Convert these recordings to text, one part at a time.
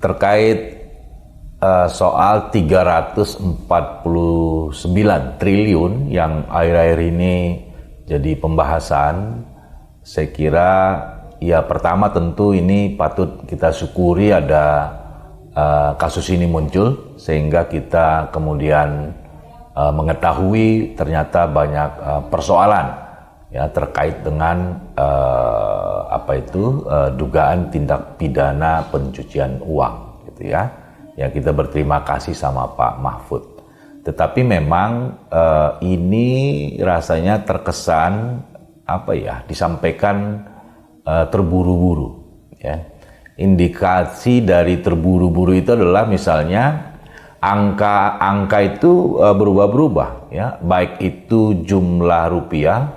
terkait soal 349 triliun yang akhir-akhir ini jadi pembahasan. Saya kira ya pertama tentu ini patut kita syukuri ada kasus ini muncul sehingga kita kemudian mengetahui ternyata banyak persoalan ya terkait dengan dugaan tindak pidana pencucian uang gitu ya. Ya kita berterima kasih sama Pak Mahfud. Tetapi memang ini rasanya terkesan disampaikan terburu-buru ya. Indikasi dari terburu-buru itu adalah misalnya angka itu berubah-berubah ya, baik itu jumlah rupiah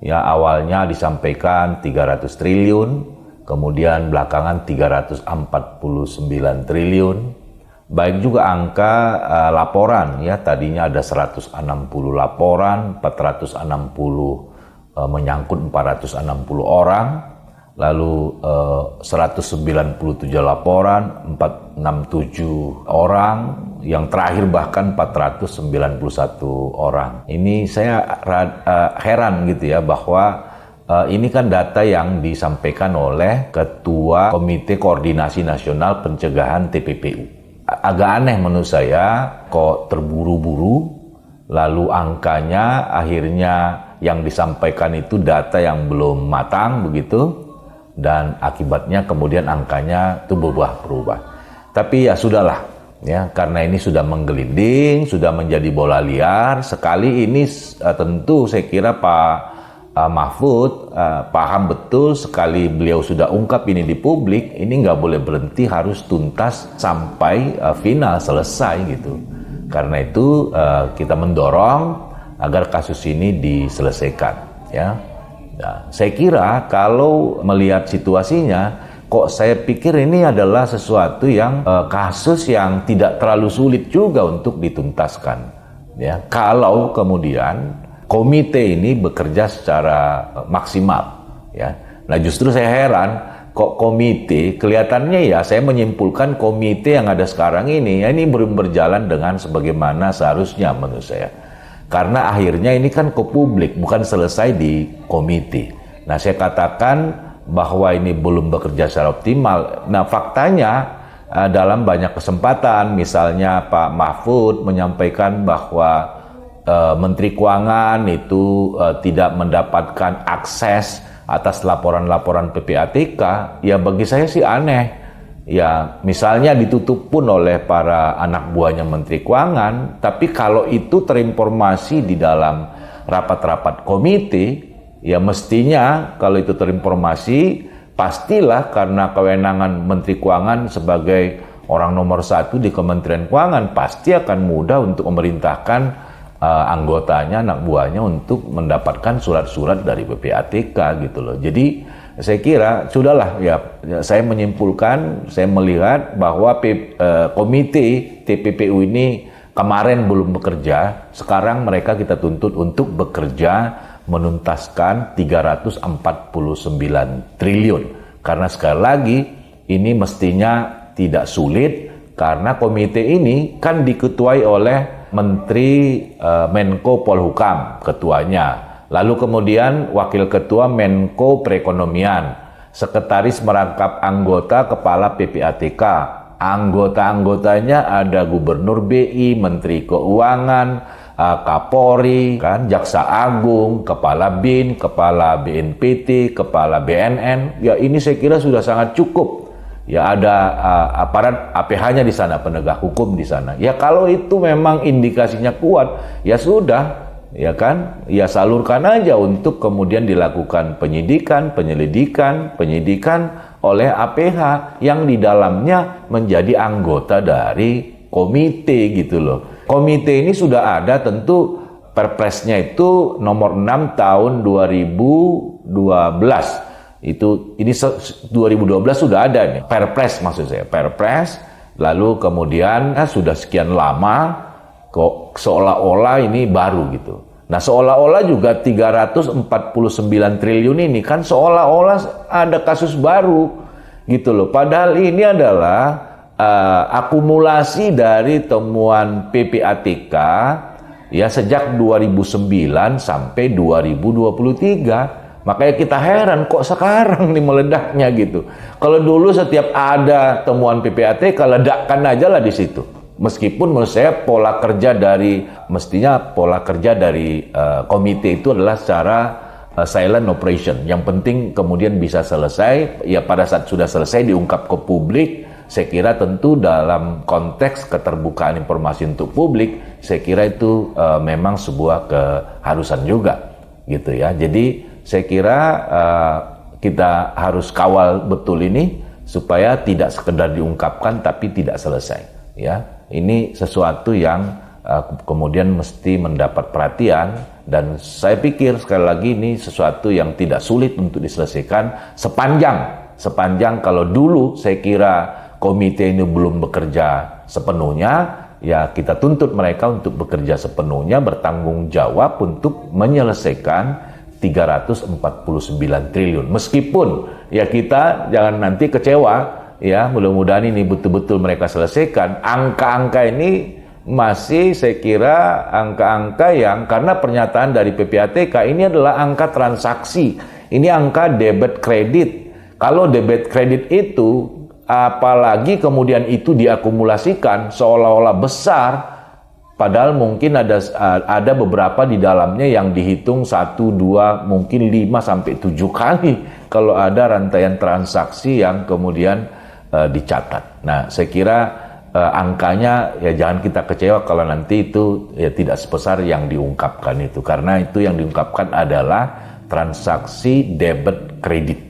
ya, awalnya disampaikan 300 triliun, kemudian belakangan 349 triliun. Baik juga angka laporan ya, tadinya ada 160 laporan, 460 menyangkut 460 orang, lalu 197 laporan, 467 orang, yang terakhir bahkan 491 orang. Ini saya heran gitu ya, bahwa ini kan data yang disampaikan oleh Ketua Komite Koordinasi Nasional Pencegahan TPPU. Agak aneh menurut saya, kok terburu-buru, lalu angkanya akhirnya yang disampaikan itu data yang belum matang begitu, dan akibatnya kemudian angkanya itu berubah-ubah. Tapi ya sudahlah, ya karena ini sudah menggelinding, sudah menjadi bola liar. Sekali ini tentu saya kira Pak Mahfud paham betul, sekali beliau sudah ungkap ini di publik, ini nggak boleh berhenti, harus tuntas sampai final, selesai gitu. Karena itu kita mendorong agar kasus ini diselesaikan ya. Nah, saya kira kalau melihat situasinya, kok saya pikir ini adalah sesuatu yang kasus yang tidak terlalu sulit juga untuk dituntaskan ya, kalau kemudian komite ini bekerja secara maksimal ya. Nah justru saya heran, kok komite kelihatannya ya, saya menyimpulkan komite yang ada sekarang ini ya, ini belum berjalan dengan sebagaimana seharusnya menurut saya. Karena akhirnya ini kan ke publik, bukan selesai di komite. Nah saya katakan bahwa ini belum bekerja secara optimal. Nah faktanya dalam banyak kesempatan, misalnya Pak Mahfud menyampaikan bahwa Menteri Keuangan itu tidak mendapatkan akses atas laporan-laporan PPATK, ya bagi saya sih aneh. Ya misalnya ditutup pun oleh para anak buahnya Menteri Keuangan, tapi kalau itu terinformasi di dalam rapat-rapat komite, ya mestinya kalau itu terinformasi, pastilah karena kewenangan Menteri Keuangan sebagai orang nomor 1 di Kementerian Keuangan, pasti akan mudah untuk memerintahkan anggotanya, anak buahnya untuk mendapatkan surat-surat dari PPATK gitu loh. Jadi saya kira sudahlah ya, saya menyimpulkan, saya melihat bahwa komite TPPU ini kemarin belum bekerja, sekarang mereka kita tuntut untuk bekerja menuntaskan 349 triliun. Karena sekali lagi ini mestinya tidak sulit, karena komite ini kan diketuai oleh Menteri Menko Polhukam, ketuanya. Lalu kemudian Wakil Ketua Menko Perekonomian, Sekretaris merangkap anggota Kepala PPATK. Anggota-anggotanya ada Gubernur BI, Menteri Keuangan, Kapolri, kan, Jaksa Agung, Kepala BIN, Kepala BNPT, Kepala BNN. Ya ini saya kira sudah sangat cukup. Ya ada aparat APH-nya di sana, penegak hukum di sana. Ya kalau itu memang indikasinya kuat, ya sudah, ya kan, ya salurkan aja untuk kemudian dilakukan penyidikan oleh APH yang di dalamnya menjadi anggota dari komite gitu loh. Komite ini sudah ada, tentu Perpresnya itu nomor 6 tahun 2012. Ini 2012 sudah ada nih, Perpres maksud saya, Perpres. Lalu kemudian sudah sekian lama kok seolah-olah ini baru gitu. Nah seolah-olah juga 349 triliun ini kan seolah-olah ada kasus baru gitu loh. Padahal ini adalah akumulasi dari temuan PPATK ya sejak 2009 sampai 2023. Makanya kita heran kok sekarang nih meledaknya gitu. Kalau dulu setiap ada temuan PPATK ledakkan aja lah di situ. Meskipun menurut saya mestinya pola kerja dari komite itu adalah secara silent operation. Yang penting kemudian bisa selesai, ya pada saat sudah selesai diungkap ke publik. Saya kira tentu dalam konteks keterbukaan informasi untuk publik, saya kira itu memang sebuah keharusan juga, gitu ya. Jadi saya kira kita harus kawal betul ini supaya tidak sekedar diungkapkan tapi tidak selesai, ya. Ini sesuatu yang kemudian mesti mendapat perhatian, dan saya pikir sekali lagi ini sesuatu yang tidak sulit untuk diselesaikan sepanjang kalau dulu saya kira komite ini belum bekerja sepenuhnya, ya kita tuntut mereka untuk bekerja sepenuhnya, bertanggung jawab untuk menyelesaikan 349 triliun. Meskipun ya kita jangan nanti kecewa, ya mudah-mudahan ini betul-betul mereka selesaikan. Angka-angka ini masih saya kira angka-angka yang, karena pernyataan dari PPATK ini adalah angka transaksi, ini angka debit kredit. Kalau debit kredit itu apalagi kemudian itu diakumulasikan seolah-olah besar, padahal mungkin ada beberapa di dalamnya yang dihitung 1, 2, mungkin 5 sampai 7 kali kalau ada rantaian transaksi yang kemudian dicatat. Nah, saya kira angkanya ya jangan kita kecewa kalau nanti itu ya tidak sebesar yang diungkapkan itu, karena itu yang diungkapkan adalah transaksi debit kredit.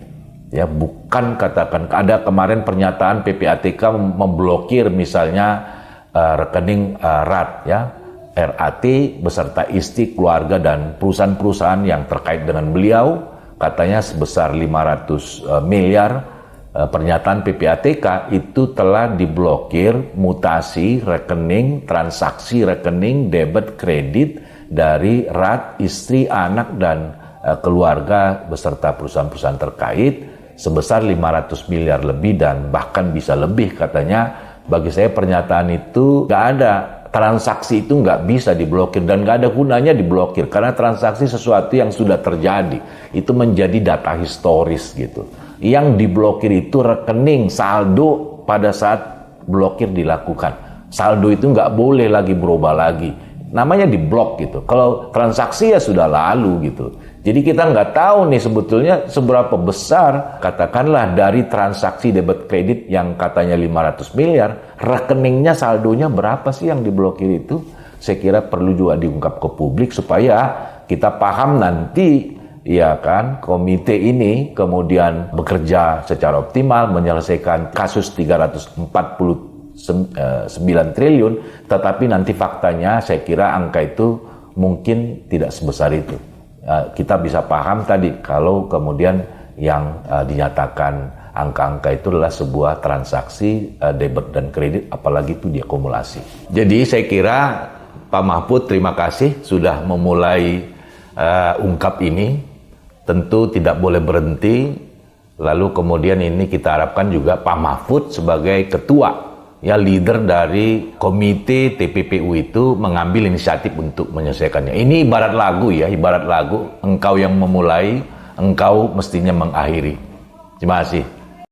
Ya, bukan katakan ada kemarin pernyataan PPATK memblokir misalnya rekening RAT, ya, RAT beserta istri, keluarga dan perusahaan-perusahaan yang terkait dengan beliau, katanya sebesar 500 miliar. Pernyataan PPATK itu telah diblokir mutasi rekening, transaksi rekening debit kredit dari RAT, istri, anak dan keluarga beserta perusahaan-perusahaan terkait sebesar 500 miliar lebih dan bahkan bisa lebih katanya. Bagi saya pernyataan itu nggak ada, transaksi itu nggak bisa diblokir dan nggak ada gunanya diblokir, karena transaksi sesuatu yang sudah terjadi, itu menjadi data historis gitu. Yang diblokir itu rekening, saldo pada saat blokir dilakukan. Saldo itu nggak boleh lagi berubah lagi, namanya diblok gitu. Kalau transaksi ya sudah lalu gitu. Jadi kita nggak tahu nih sebetulnya seberapa besar, katakanlah dari transaksi debit kredit yang katanya 500 miliar, rekeningnya saldonya berapa sih yang diblokir itu? Saya kira perlu juga diungkap ke publik supaya kita paham nanti, ya kan, komite ini kemudian bekerja secara optimal menyelesaikan kasus 349 triliun, tetapi nanti faktanya saya kira angka itu mungkin tidak sebesar itu. Kita bisa paham tadi kalau kemudian yang dinyatakan angka-angka itu adalah sebuah transaksi debit dan kredit, apalagi itu diakumulasi. Jadi saya kira Pak Mahfud terima kasih sudah memulai ungkap ini. Tentu tidak boleh berhenti. Lalu kemudian ini kita harapkan juga Pak Mahfud sebagai ketua, ya leader dari komite TPPU itu mengambil inisiatif untuk menyelesaikannya. Ini ibarat lagu ya, ibarat lagu, engkau yang memulai, engkau mestinya mengakhiri. Terima kasih.